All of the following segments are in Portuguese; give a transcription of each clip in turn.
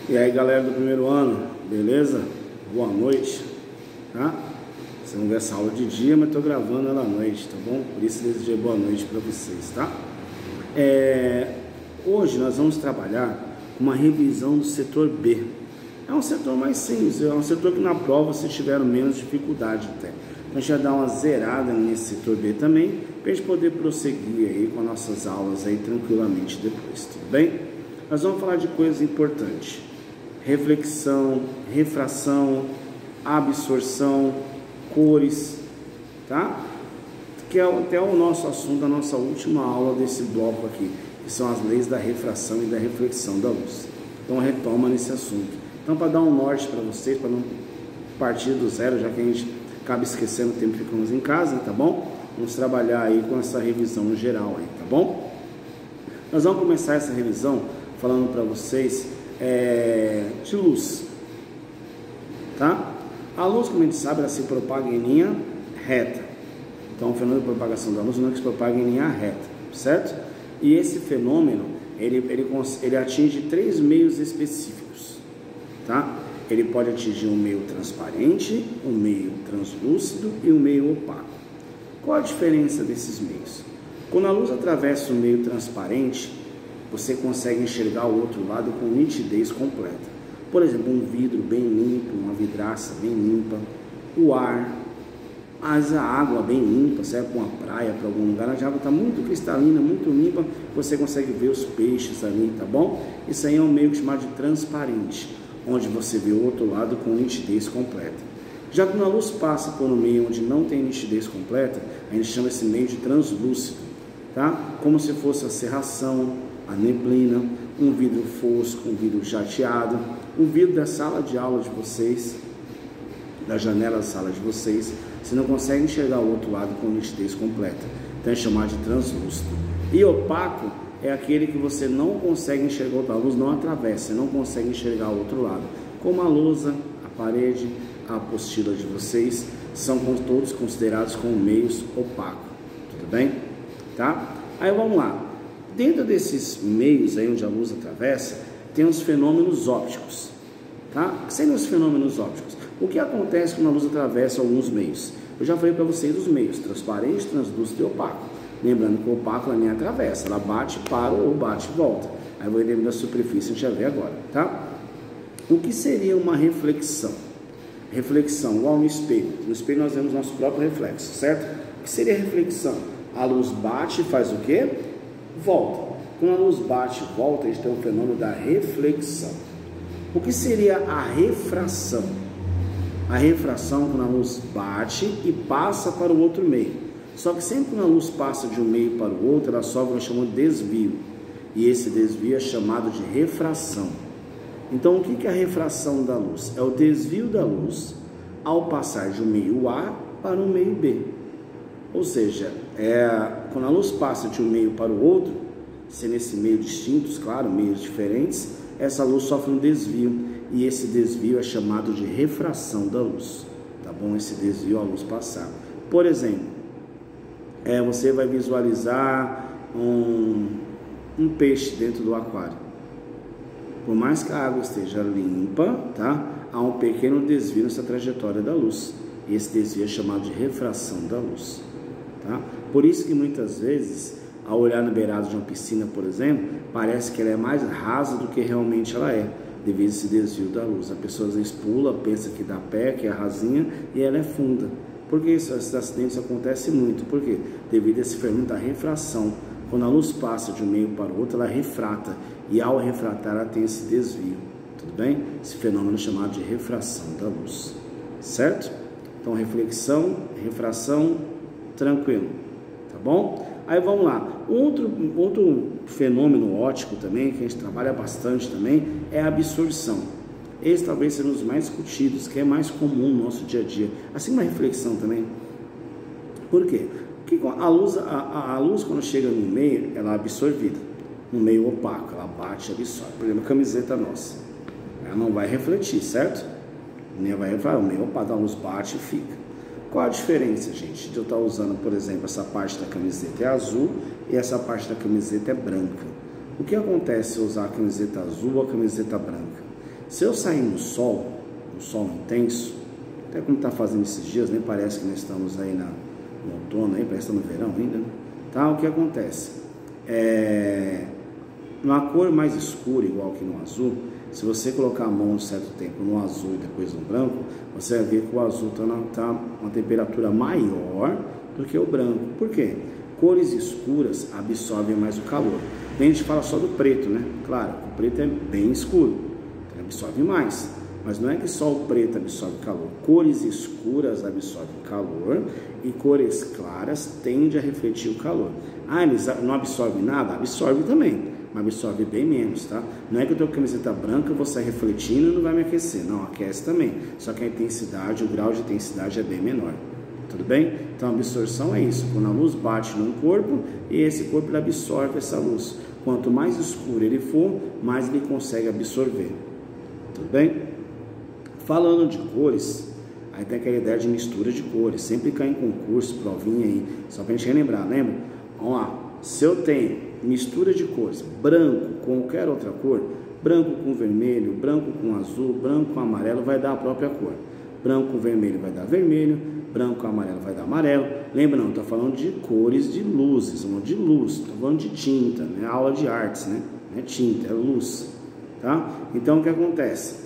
E aí, galera do primeiro ano, beleza? Boa noite, tá? Você não vê essa aula de dia, mas tô gravando ela à noite, tá bom? Por isso eu desejei boa noite para vocês, tá? Hoje nós vamos trabalhar com uma revisão do setor B. É um setor mais simples, é um setor que na prova vocês tiveram menos dificuldade até. Então a gente vai dar uma zerada nesse setor B também, para a gente poder prosseguir aí com as nossas aulas aí tranquilamente depois, tudo bem? Nós vamos falar de coisas importantes: reflexão, refração, absorção, cores, tá? Que é até o nosso assunto da nossa última aula desse bloco aqui, que são as leis da refração e da reflexão da luz. Então retoma nesse assunto. Então, para dar um norte para vocês, para não partir do zero, já que a gente acaba esquecendo o tempo que ficamos em casa, tá bom? Vamos trabalhar aí com essa revisão geral aí, tá bom? Nós vamos começar essa revisão falando para vocês de luz, tá? A luz, como a gente sabe, ela se propaga em linha reta. Então, o fenômeno de propagação da luz não é que se propaga em linha reta, certo? E esse fenômeno, ele atinge três meios específicos, tá? Ele pode atingir um meio transparente, um meio translúcido e um meio opaco. Qual a diferença desses meios? Quando a luz atravessa o meio transparente, você consegue enxergar o outro lado com nitidez completa. Por exemplo, um vidro bem limpo, uma vidraça bem limpa, o ar, a água bem limpa, serve para uma praia, para algum lugar, a água está muito cristalina, muito limpa, você consegue ver os peixes ali, tá bom? Isso aí é um meio chamado de transparente, onde você vê o outro lado com nitidez completa. Já quando a luz passa por um meio onde não tem nitidez completa, a gente chama esse meio de translúcido, tá? Como se fosse a cerração, a neblina, um vidro fosco, um vidro chateado, o vidro da sala de aula de vocês, da janela da sala de vocês, você não consegue enxergar o outro lado com nitidez completa. Então é chamado de translúcido. E opaco é aquele que você não consegue enxergar outra luz, não atravessa, você não consegue enxergar o outro lado. Como a lousa, a parede, a apostila de vocês, são todos considerados como meios opacos, tudo bem? Tá? Aí vamos lá. Dentro desses meios aí onde a luz atravessa, tem os fenômenos ópticos, tá? O que seriam os fenômenos ópticos? O que acontece quando a luz atravessa alguns meios? Eu já falei para vocês os meios: transparente, translúcido e opaco. Lembrando que o opaco ela nem atravessa, ela bate, para ou bate e volta. Aí eu vou lembrar da superfície, a gente já vê agora, tá? O que seria uma reflexão? Reflexão, igual no espelho. No espelho nós vemos nosso próprio reflexo, certo? O que seria reflexão? A luz bate e faz o quê? Volta. Quando a luz bate e volta, a gente tem o fenômeno da reflexão. O que seria a refração? A refração, quando a luz bate e passa para o outro meio. Só que sempre quando a luz passa de um meio para o outro, ela sofre o que chamamos de desvio. E esse desvio é chamado de refração. Então, o que é a refração da luz? É o desvio da luz ao passar de um meio A para um meio B. Ou seja, quando a luz passa de um meio para o outro, sendo esse meio distintos, claro, meios diferentes, essa luz sofre um desvio. E esse desvio é chamado de refração da luz, tá bom? Esse desvio a luz passar. Por exemplo, você vai visualizar um peixe dentro do aquário. Por mais que a água esteja limpa, tá? Há um pequeno desvio nessa trajetória da luz. E esse desvio é chamado de refração da luz, tá? Por isso que muitas vezes, ao olhar no beirado de uma piscina, por exemplo, parece que ela é mais rasa do que realmente ela é, devido a esse desvio da luz. A pessoa às vezes pula, pensa que dá pé, que é rasinha, e ela é funda. Por que esses acidentes acontecem muito? Por quê? Devido a esse fenômeno da refração. Quando a luz passa de um meio para o outro, ela refrata, e ao refratar ela tem esse desvio, tudo bem? Esse fenômeno é chamado de refração da luz, certo? Então, reflexão, refração, tranquilo, tá bom? Aí vamos lá. Outro fenômeno óptico também, que a gente trabalha bastante também, é a absorção. Esse talvez seja um dos mais discutidos, que é mais comum no nosso dia a dia. Assim uma reflexão também. Por quê? Porque a luz quando chega no meio, ela é absorvida. No meio opaco, ela bate e absorve. Por exemplo, a camiseta nossa. Ela não vai refletir, certo? Nem vai refletir, o meio opaco, a luz bate e fica. Qual a diferença, gente, de eu estar usando, por exemplo, essa parte da camiseta é azul e essa parte da camiseta é branca? O que acontece se eu usar a camiseta azul ou a camiseta branca? Se eu sair no sol intenso, até como está fazendo esses dias, nem parece que nós estamos aí no outono, aí, parece que está no verão ainda, né? Tá, o que acontece? Numa cor mais escura, igual que no azul, se você colocar a mão um certo tempo no azul e depois no branco, você vai ver que o azul está uma temperatura maior do que o branco. Por quê? Cores escuras absorvem mais o calor. A gente fala só do preto, né? Claro, o preto é bem escuro, então absorve mais. Mas não é que só o preto absorve calor. Cores escuras absorvem calor e cores claras tendem a refletir o calor. Ah, eles não absorvem nada? Absorve também, mas absorve bem menos, tá? Não é que eu estou com camiseta branca, eu vou sair refletindo e não vai me aquecer. Não, aquece também. Só que a intensidade, o grau de intensidade é bem menor. Tudo bem? Então a absorção é isso. Quando a luz bate num corpo e esse corpo ele absorve essa luz. Quanto mais escuro ele for, mais ele consegue absorver. Tudo bem? Falando de cores, aí tem aquela ideia de mistura de cores. Sempre cai em concurso, provinha aí, só pra gente relembrar, lembra? Vamos lá. Se eu tenho mistura de cores, branco com qualquer outra cor, branco com vermelho, branco com azul, branco com amarelo, vai dar a própria cor. Branco com vermelho vai dar vermelho, branco com amarelo vai dar amarelo. Lembra, não, estou falando de cores de luzes, não de luz, estou falando de tinta, né? Aula de artes, né? Não é tinta, é luz, tá? Então o que acontece?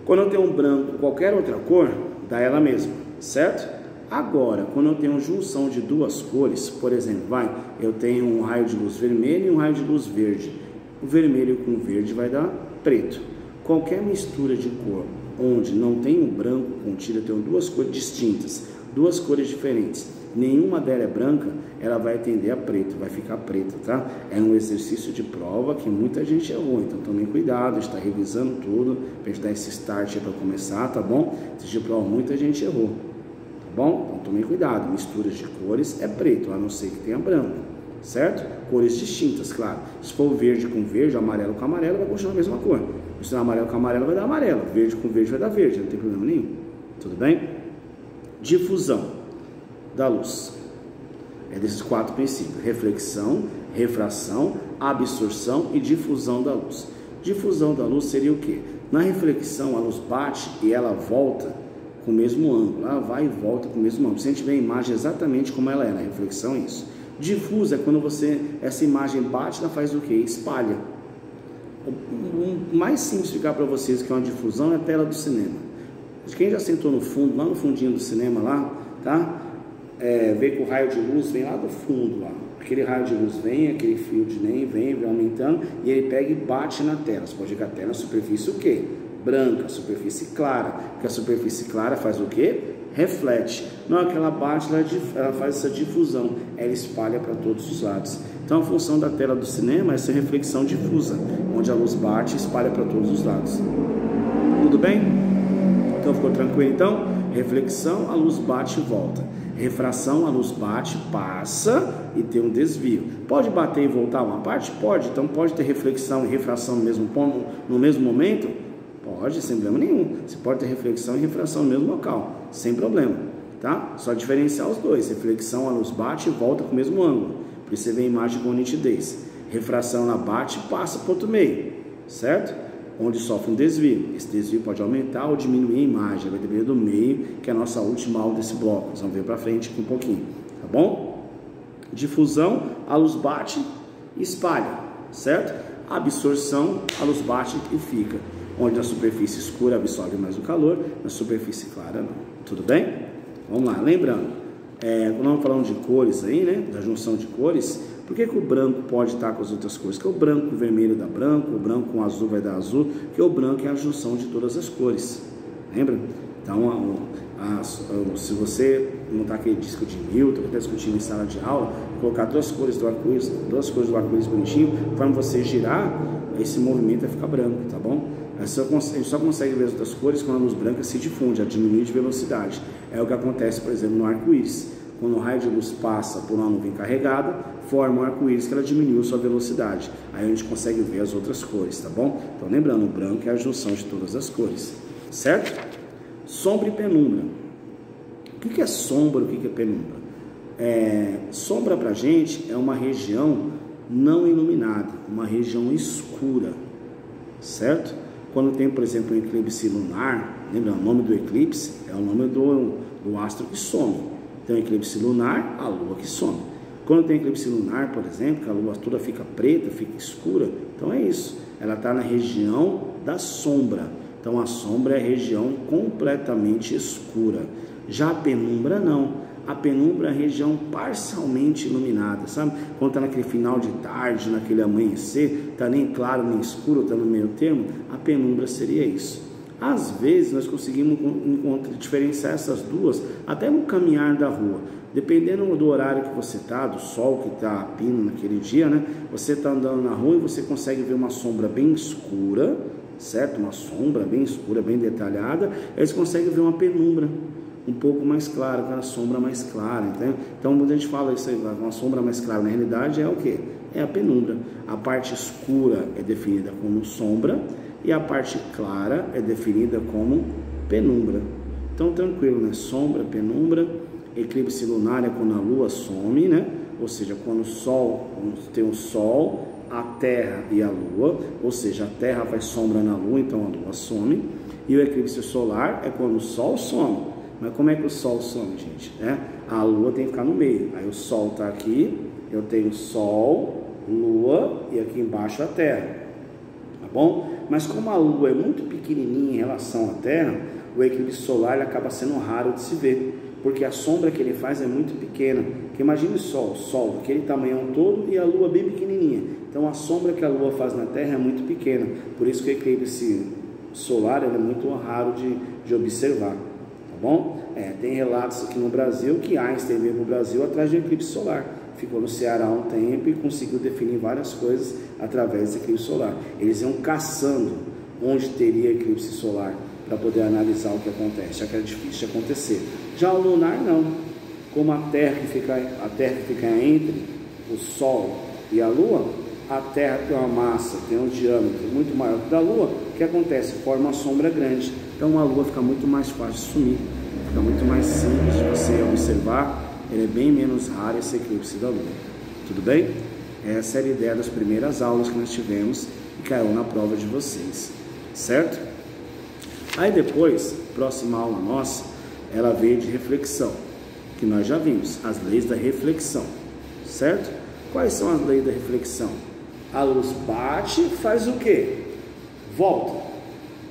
Quando eu tenho um branco, qualquer outra cor, dá ela mesma, certo? Agora, quando eu tenho junção de duas cores, por exemplo, eu tenho um raio de luz vermelho e um raio de luz verde. O vermelho com o verde vai dar preto. Qualquer mistura de cor onde não tem um branco contido, eu tenho duas cores distintas, duas cores diferentes, nenhuma delas é branca, ela vai tender a preto, vai ficar preta, tá? É um exercício de prova que muita gente errou, então tomem cuidado, está revisando tudo, para gente dar esse start para começar, tá bom? Esse de prova muita gente errou, tá bom? Então tomem cuidado, misturas de cores é preto, a não ser que tenha branco, certo? Cores distintas, claro. Se for verde com verde, amarelo com amarelo, vai continuar a mesma cor. Se for amarelo com amarelo, vai dar amarelo, verde com verde vai dar verde, não tem problema nenhum, tudo bem? Difusão da luz. É desses quatro princípios: reflexão, refração, absorção e difusão da luz. Difusão da luz seria o quê? Na reflexão, a luz bate e ela volta com o mesmo ângulo. Ela vai e volta com o mesmo ângulo. Se a gente vê a imagem exatamente como ela é, na reflexão é isso. Difusa é quando essa imagem bate, ela faz o quê? Espalha. O mais simples de explicar para vocês que é uma difusão é a tela do cinema. Quem já sentou no fundo, lá no fundinho do cinema lá, tá? Vê que o raio de luz vem lá do fundo lá. Aquele raio de luz vem, aquele fio de NEM vem aumentando e ele pega e bate na tela. Você pode ver que a tela é superfície o quê? Branca, superfície clara. Porque a superfície clara faz o quê? Reflete. Na hora que ela bate, ela faz essa difusão. Ela espalha para todos os lados. Então a função da tela do cinema é essa reflexão difusa, onde a luz bate e espalha para todos os lados. Tudo bem? Então ficou tranquilo então? Reflexão, a luz bate e volta. Refração, a luz bate, passa e tem um desvio. Pode bater e voltar uma parte? Pode. Então pode ter reflexão e refração no mesmo momento? Pode, sem problema nenhum. Você pode ter reflexão e refração no mesmo local, sem problema, tá? Só diferenciar os dois. Reflexão, a luz bate e volta com o mesmo ângulo. Por isso você vê a imagem com nitidez. Refração, ela bate e passa para o outro meio, certo? Onde sofre um desvio. Esse desvio pode aumentar ou diminuir a imagem, vai depender do meio, que é a nossa última aula desse bloco. Nós vamos ver para frente aqui um pouquinho, tá bom? Difusão, a luz bate e espalha, certo? Absorção, a luz bate e fica. Onde na superfície escura absorve mais o calor, na superfície clara não. Tudo bem? Vamos lá, lembrando, quando nós falamos de cores aí, né? Da junção de cores, por que o branco pode estar com as outras cores? Porque o branco com o vermelho dá branco, o branco com o azul vai dar azul, porque o branco é a junção de todas as cores. Lembra? Então, se você montar aquele disco de Newton, que está discutindo em sala de aula, colocar duas cores do arco-íris bonitinho, para você girar, esse movimento vai ficar branco, tá bom? A gente só consegue ver as outras cores quando a luz branca se difunde, ela diminui de velocidade. É o que acontece, por exemplo, no arco-íris. Quando o raio de luz passa por uma nuvem carregada, forma um arco-íris que ela diminuiu sua velocidade. Aí a gente consegue ver as outras cores, tá bom? Então lembrando, o branco é a junção de todas as cores, certo? Sombra e penumbra. O que é sombra e o que é penumbra? Sombra pra gente é uma região não iluminada, uma região escura, certo? Quando tem, por exemplo, um eclipse lunar, lembra o nome do eclipse? É o nome do astro que some. Tem um eclipse lunar, a lua que some. Quando tem eclipse lunar, por exemplo, que a lua toda fica preta, fica escura, então é isso. Ela está na região da sombra. Então a sombra é a região completamente escura. Já a penumbra não. A penumbra é a região parcialmente iluminada, sabe? Quando está naquele final de tarde, naquele amanhecer, está nem claro nem escuro, está no meio termo, a penumbra seria isso. Às vezes nós conseguimos diferenciar essas duas até no caminhar da rua. Dependendo do horário que você está, do sol que está a pino naquele dia, né? Você está andando na rua e você consegue ver uma sombra bem escura, certo? Uma sombra bem escura, bem detalhada. Aí você consegue ver uma penumbra um pouco mais clara, aquela sombra mais clara, entendeu? Então, quando a gente fala isso aí, uma sombra mais clara, na realidade é o quê? É a penumbra. A parte escura é definida como sombra e a parte clara é definida como penumbra. Então, tranquilo, né? Sombra, penumbra. Eclipse lunar é quando a lua some, né? Ou seja, quando o sol, tem o sol, a terra e a lua, ou seja, a terra faz sombra na lua, então a lua some. E o eclipse solar é quando o sol some. Mas como é que o sol some, gente? A lua tem que ficar no meio. Aí o sol está aqui, eu tenho sol, lua e aqui embaixo a terra. Tá bom? Mas como a lua é muito pequenininha em relação à terra, o eclipse solar ele acaba sendo raro de se ver. Porque a sombra que ele faz é muito pequena. Porque imagine só, o sol daquele tamanhão todo e a lua bem pequenininha. Então a sombra que a lua faz na terra é muito pequena. Por isso que o eclipse solar ele é muito raro de observar. Tá bom? Tem relatos aqui no Brasil que Einstein veio no Brasil atrás de um eclipse solar. Ficou no Ceará há um tempo e conseguiu definir várias coisas através do eclipse solar. Eles iam caçando onde teria eclipse solar para poder analisar o que acontece, já que era difícil de acontecer. Já o lunar não. Como a Terra que fica entre o Sol e a Lua, a Terra tem uma massa, tem um diâmetro muito maior que o da Lua. O que acontece? Forma uma sombra grande. Então a Lua fica muito mais fácil de sumir, fica muito mais simples de você observar. Ele é bem menos raro esse eclipse da Lua. Tudo bem? Essa era a ideia das primeiras aulas que nós tivemos e caiu na prova de vocês, certo? Aí depois, próxima aula nossa, ela veio de reflexão, que nós já vimos, as leis da reflexão, certo? Quais são as leis da reflexão? A luz bate, faz o quê? Volta,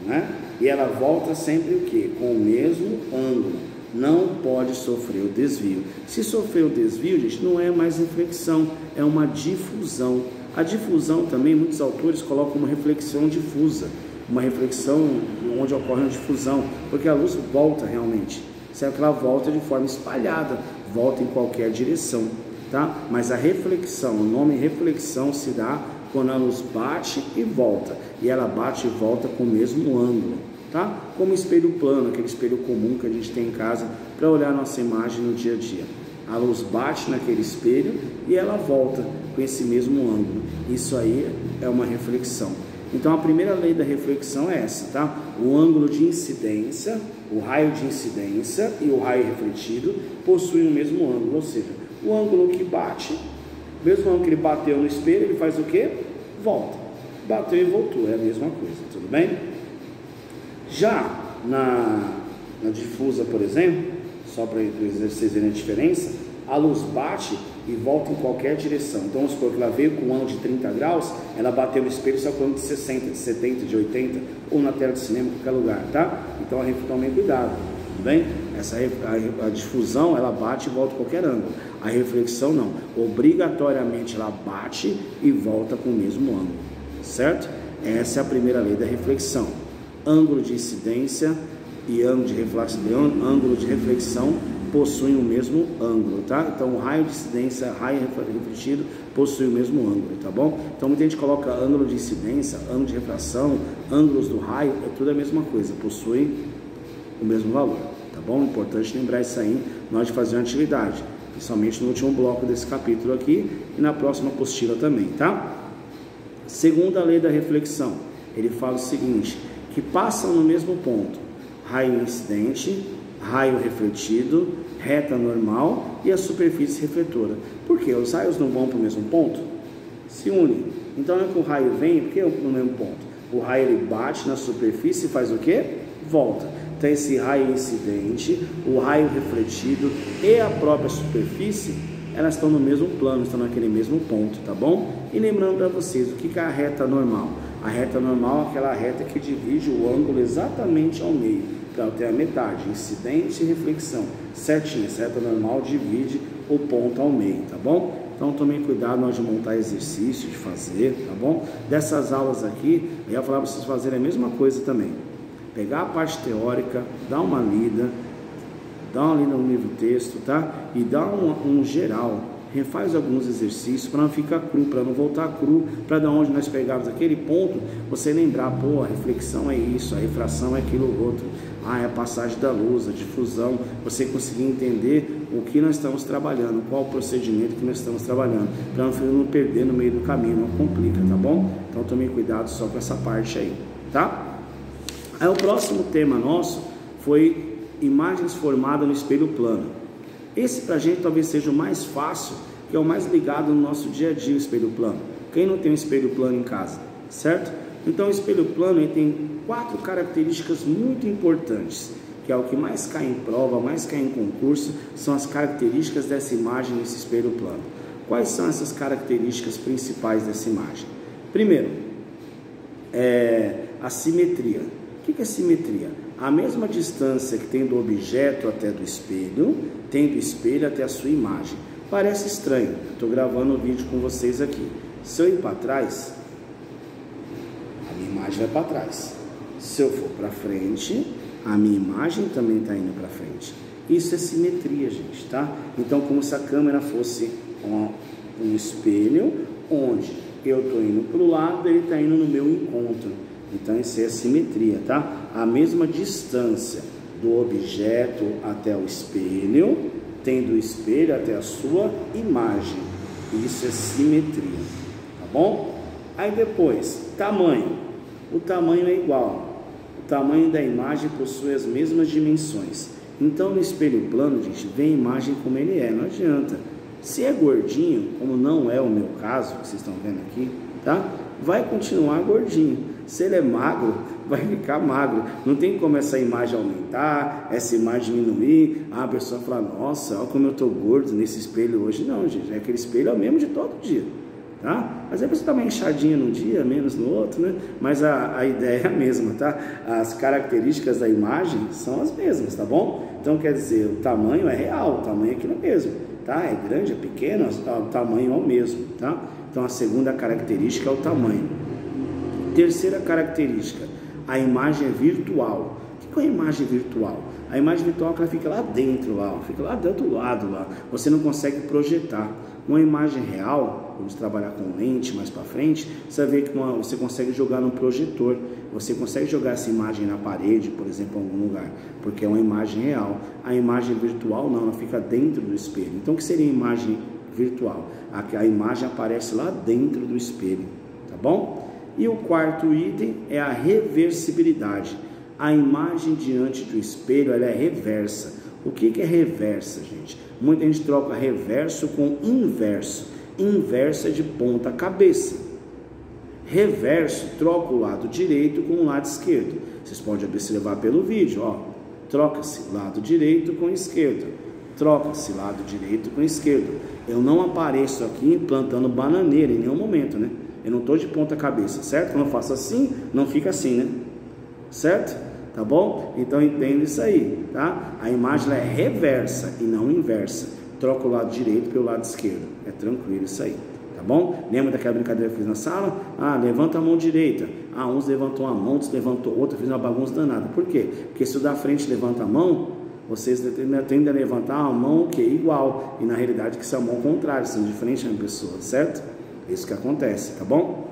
né? E ela volta sempre o quê? Com o mesmo ângulo. Não pode sofrer o desvio. Se sofrer o desvio, gente, não é mais reflexão, é uma difusão. A difusão também, muitos autores colocam uma reflexão difusa, uma reflexão onde ocorre uma difusão, porque a luz volta realmente, certo? Ela volta de forma espalhada, volta em qualquer direção, tá? Mas a reflexão, o nome reflexão se dá quando a luz bate e volta, e ela bate e volta com o mesmo ângulo, tá? Como espelho plano, aquele espelho comum que a gente tem em casa para olhar a nossa imagem no dia a dia. A luz bate naquele espelho e ela volta com esse mesmo ângulo. Isso aí é uma reflexão. Então a primeira lei da reflexão é essa, tá? O ângulo de incidência, o raio de incidência e o raio refletido possuem o mesmo ângulo, ou seja, o ângulo que bate, mesmo ângulo que ele bateu no espelho, ele faz o quê? Volta. Bateu e voltou, é a mesma coisa, tudo bem? Já na difusa, por exemplo, só para vocês verem a diferença, a luz bate e volta em qualquer direção. Então vamos supor que ela veio com um ângulo de 30 graus, ela bateu no espelho só com um ângulo de 60, de 70, de 80, ou na tela de cinema, em qualquer lugar, tá? Então tome cuidado, tudo bem? A difusão, ela bate e volta em qualquer ângulo. A reflexão não, obrigatoriamente ela bate e volta com o mesmo ângulo, certo? Essa é a primeira lei da reflexão. Ângulo de incidência e ângulo de reflexão possuem o mesmo ângulo, tá? Então o raio de incidência, raio refletido possuem o mesmo ângulo, tá bom? Então muita gente coloca ângulo de incidência, ângulo de refração, ângulos do raio, é tudo a mesma coisa, possuem o mesmo valor, tá bom? Importante lembrar isso aí na hora de fazer uma atividade, principalmente no último bloco desse capítulo aqui e na próxima apostila também, tá? Segunda lei da reflexão, ele fala o seguinte, que passam no mesmo ponto, raio incidente, raio refletido, reta normal e a superfície refletora. Por quê? Os raios não vão para o mesmo ponto? Se unem. Então não é que o raio vem, porque é no mesmo ponto. O raio ele bate na superfície e faz o quê? Volta. Então esse raio incidente, o raio refletido e a própria superfície, elas estão no mesmo plano, estão naquele mesmo ponto, tá bom? E lembrando para vocês, o que é a reta normal? A reta normal é aquela reta que divide o ângulo exatamente ao meio, para ter a metade, incidente e reflexão, certinho. Essa reta normal divide o ponto ao meio, tá bom? Então tomem cuidado na hora de montar exercício, de fazer, tá bom? Dessas aulas aqui, eu ia falar para vocês fazerem a mesma coisa também. Pegar a parte teórica, dar uma lida no livro texto, tá? E dá um geral, refaz alguns exercícios para não ficar cru, para não voltar cru, para de onde nós pegamos aquele ponto, você lembrar, pô, a reflexão é isso, a refração é aquilo outro, é a passagem da luz, a difusão, você conseguir entender o que nós estamos trabalhando, qual o procedimento que nós estamos trabalhando, para não perder no meio do caminho, não complica, tá bom? Então tome cuidado só com essa parte aí, tá? Aí o próximo tema nosso foi imagens formadas no espelho plano. Esse pra gente talvez seja o mais fácil, que é o mais ligado no nosso dia a dia, o espelho plano. Quem não tem um espelho plano em casa, certo? Então o espelho plano ele tem 4 características muito importantes, que é o que mais cai em prova, mais cai em concurso, são as características dessa imagem nesse espelho plano. Quais são essas características principais dessa imagem? Primeiro, a simetria. O que é simetria? A mesma distância que tem do objeto até do espelho, tem do espelho até a sua imagem. Parece estranho, estou gravando o vídeo com vocês aqui. Se eu ir para trás, a minha imagem vai para trás. Se eu for para frente, a minha imagem também está indo para frente. Isso é simetria, gente, tá? Então, como se a câmera fosse um espelho, onde eu estou indo para o lado, ele está indo no meu encontro. Então, isso é a simetria, tá? A mesma distância do objeto até o espelho, tem do espelho até a sua imagem. Isso é simetria, tá bom? Aí depois, tamanho. O tamanho é igual. O tamanho da imagem possui as mesmas dimensões. Então, no espelho plano, gente, vê a imagem como ele é, não adianta. Se é gordinho, como não é o meu caso, que vocês estão vendo aqui, tá? Vai continuar gordinho. Se ele é magro, vai ficar magro. Não tem como essa imagem aumentar, essa imagem diminuir. A pessoa fala, nossa, olha como eu estou gordo nesse espelho hoje. Não, gente, aquele espelho é o mesmo de todo dia, tá? Mas aí a pessoa está mais inchadinha num dia, menos no outro, né? Mas a ideia é a mesma, tá? As características da imagem são as mesmas, tá bom? Então, quer dizer, o tamanho é real, o tamanho é aquilo mesmo, tá? É grande, é pequeno, o tamanho é o mesmo, tá? Então, a segunda característica é o tamanho. Terceira característica, a imagem é virtual. O que é a imagem virtual? A imagem virtual é que ela fica lá dentro, fica lá do outro lado, você não consegue projetar. Uma imagem real, vamos trabalhar com lente mais para frente, você vai ver que você consegue jogar no projetor, você consegue jogar essa imagem na parede, por exemplo, em algum lugar, porque é uma imagem real. A imagem virtual não, ela fica dentro do espelho. Então o que seria a imagem virtual? A imagem aparece lá dentro do espelho, tá bom? E o quarto item é a reversibilidade. A imagem diante do espelho ela é reversa. O que é reversa, gente? Muita gente troca reverso com inverso. Inverso é de ponta cabeça. Reverso troca o lado direito com o lado esquerdo. Vocês podem observar pelo vídeo, ó. Troca-se lado direito com esquerdo. Troca-se lado direito com esquerdo. Eu não apareço aqui plantando bananeira em nenhum momento, né? Eu não estou de ponta cabeça, certo? Quando eu faço assim, não fica assim, né? Certo? Tá bom? Então entenda isso aí, tá? A imagem é reversa e não inversa. Troca o lado direito pelo lado esquerdo. É tranquilo isso aí, tá bom? Lembra daquela brincadeira que eu fiz na sala? Levanta a mão direita. Uns levantou a mão, outros levantou outra, fiz uma bagunça danada. Por quê? Porque se o da frente levanta a mão, vocês tendem a levantar a mão que é igual. E na realidade que são a mão contrária, são diferentes da pessoa, certo? Isso que acontece, tá bom?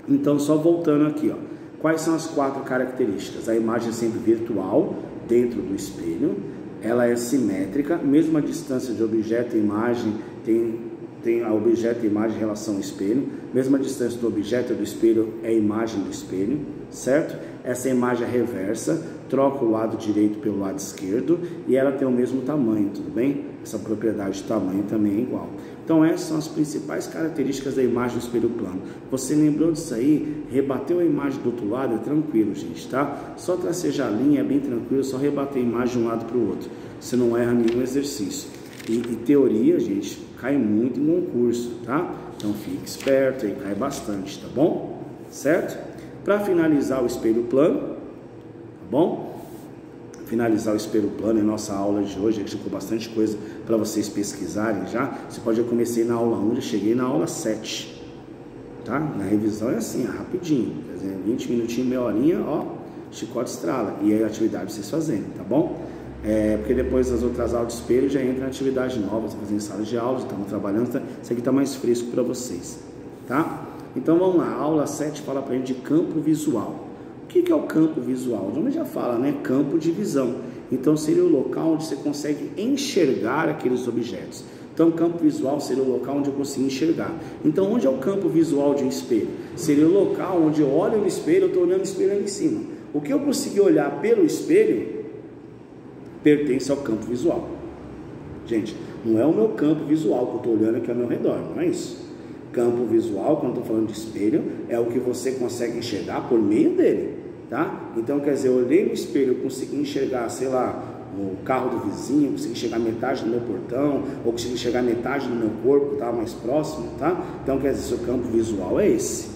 Então, só voltando aqui, ó. Quais são as 4 características? A imagem é sempre virtual, dentro do espelho. Ela é simétrica, mesma distância de objeto e imagem tem tem a objeto e imagem em relação ao espelho, mesma distância do objeto e do espelho é a imagem do espelho, certo? Essa imagem é reversa, troca o lado direito pelo lado esquerdo e ela tem o mesmo tamanho, tudo bem? Essa propriedade de tamanho também é igual. Então essas são as principais características da imagem do espelho plano. Você lembrou disso aí? Rebateu a imagem do outro lado, é tranquilo, gente, tá? Só tracejar a linha é bem tranquilo, só rebater a imagem de um lado para o outro. Você não erra nenhum exercício. E teoria, gente, cai muito em concurso, tá? Então fique esperto aí, cai bastante, tá bom? Certo? Para finalizar o espelho plano, tá bom? Finalizar o espelho plano em nossa aula de hoje, que ficou bastante coisa para vocês pesquisarem já. Você pode, eu comecei na aula 1, já cheguei na aula 7, tá? Na revisão é assim, rapidinho, quer dizer, 20 minutinhos, meia horinha, ó, chicote estrala, e aí a atividade vocês fazendo, tá bom? Porque depois das outras aulas de espelho já entra em atividade nova, você fazendo sala de aula, estamos trabalhando, tá? Isso aqui está mais fresco para vocês, tá? Então vamos lá, a aula 7 fala para a gente de campo visual. O que é o campo visual? O nome já fala, né? Campo de visão. Então seria o local onde você consegue enxergar aqueles objetos. Então campo visual seria o local onde eu consigo enxergar. Então onde é o campo visual de um espelho? Seria o local onde eu olho no espelho, eu estou olhando o espelho ali em cima. O que eu consegui olhar pelo espelho pertence ao campo visual. Gente, não é o meu campo visual que eu estou olhando aqui ao meu redor, não é isso. Campo visual, quando eu estou falando de espelho, é o que você consegue enxergar por meio dele, tá? Então, quer dizer, eu olhei no espelho, eu consegui enxergar, sei lá, o carro do vizinho, consegui enxergar metade do meu portão, ou consegui enxergar metade do meu corpo, que estava mais próximo, tá? Então, quer dizer, seu campo visual é esse,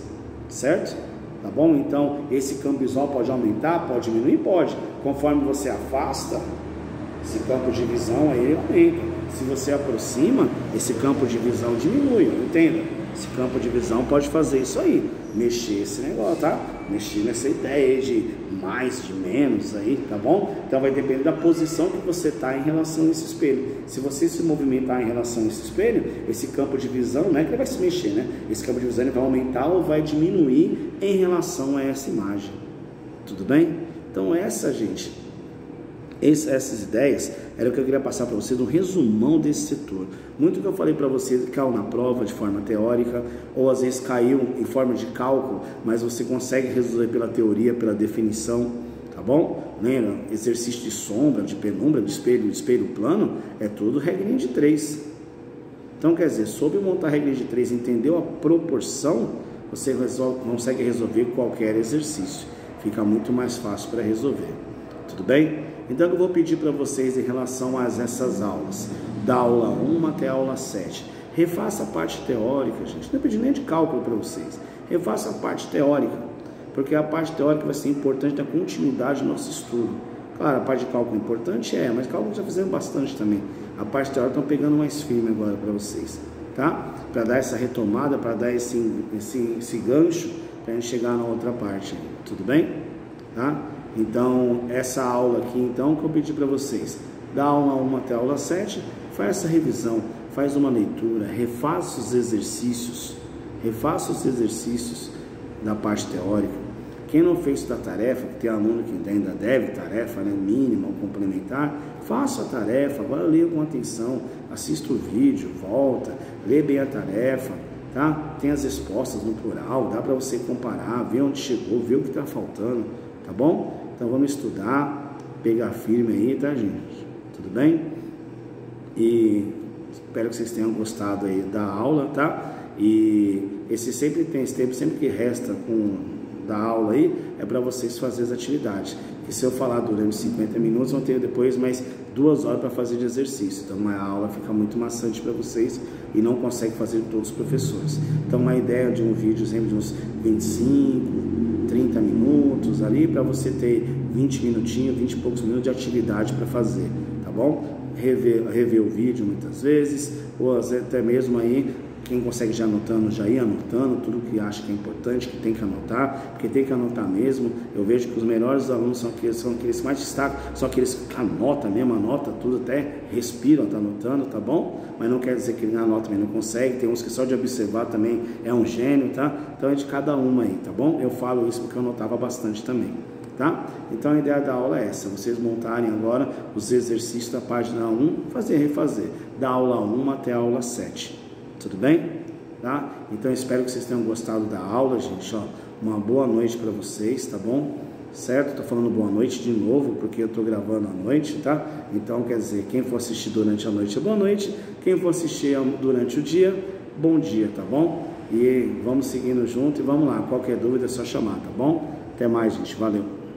certo? Tá bom? Então, esse campo visual pode aumentar, pode diminuir, pode. Conforme você afasta, esse campo de visão aí aumenta. Se você aproxima, esse campo de visão diminui, entenda? Esse campo de visão pode fazer isso aí, mexer esse negócio, tá? Mexer nessa ideia de mais, de menos aí, tá bom? Então vai depender da posição que você está em relação a esse espelho. Se você se movimentar em relação a esse espelho, esse campo de visão, não é que ele vai se mexer, né? Esse campo de visão ele vai aumentar ou vai diminuir em relação a essa imagem. Tudo bem? Então essa, gente, essas ideias era o que eu queria passar para você no resumão desse setor. Muito que eu falei para você caiu na prova de forma teórica, ou às vezes caiu em forma de cálculo, mas você consegue resolver pela teoria, pela definição, tá bom? Lembra? Exercício de sombra, de penumbra, de espelho plano, é tudo regrinha de 3. Então, quer dizer, soube montar a regra de 3, entendeu a proporção, você consegue resolver qualquer exercício. Fica muito mais fácil para resolver. Tudo bem? Então eu vou pedir para vocês em relação a essas aulas, da aula 1 até a aula 7. Refaça a parte teórica, gente. Não pedi nem de cálculo para vocês. Refaça a parte teórica, porque a parte teórica vai ser importante na continuidade do nosso estudo. Claro, a parte de cálculo é importante, mas cálculo já fizemos bastante também. A parte teórica estão pegando mais firme agora para vocês, tá? Para dar essa retomada, para dar esse gancho, para a gente chegar na outra parte. Tudo bem? Tá? Então, essa aula aqui, então, que eu pedi para vocês, da aula 1 até a aula 7, faz essa revisão, faz uma leitura, refaça os exercícios da parte teórica. Quem não fez da tarefa, que tem aluno que ainda deve tarefa, né, mínima ou complementar, faça a tarefa, agora leia com atenção, assista o vídeo, volta, lê bem a tarefa, tá? Tem as respostas no plural, dá para você comparar, ver onde chegou, ver o que está faltando, tá bom? Então vamos estudar, pegar firme aí, tá, gente? Tudo bem? E espero que vocês tenham gostado aí da aula, tá? E esse sempre que resta da aula aí, é para vocês fazerem as atividades. Que se eu falar durante 50 minutos, vão ter depois mais 2 horas para fazer de exercício. Então a aula fica muito maçante para vocês e não consegue fazer com todos os professores. Então uma ideia de um vídeo sempre de uns 25, 30 minutos ali, para você ter 20 minutinhos, 20 e poucos minutos de atividade para fazer, tá bom? Rever o vídeo muitas vezes, ou até mesmo aí, quem consegue já anotando, já ir anotando tudo que acha que é importante, que tem que anotar, porque tem que anotar mesmo. Eu vejo que os melhores alunos são aqueles que mais destacam, são aqueles que anotam mesmo, anotam tudo, até respiram, tá anotando, tá bom? Mas não quer dizer que ele anota também não consegue, tem uns que só de observar também é um gênio, tá? Então é de cada uma aí, tá bom? Eu falo isso porque eu anotava bastante também, tá? Então a ideia da aula é essa, vocês montarem agora os exercícios da página 1, refazer, da aula 1 até a aula 7. Tudo bem? Tá? Então, espero que vocês tenham gostado da aula, gente. Ó, uma boa noite para vocês, tá bom? Certo? Tô falando boa noite de novo, porque eu tô gravando à noite, tá? Então, quer dizer, quem for assistir durante a noite, boa noite. Quem for assistir durante o dia, bom dia, tá bom? E vamos seguindo junto e vamos lá. Qualquer dúvida é só chamar, tá bom? Até mais, gente. Valeu!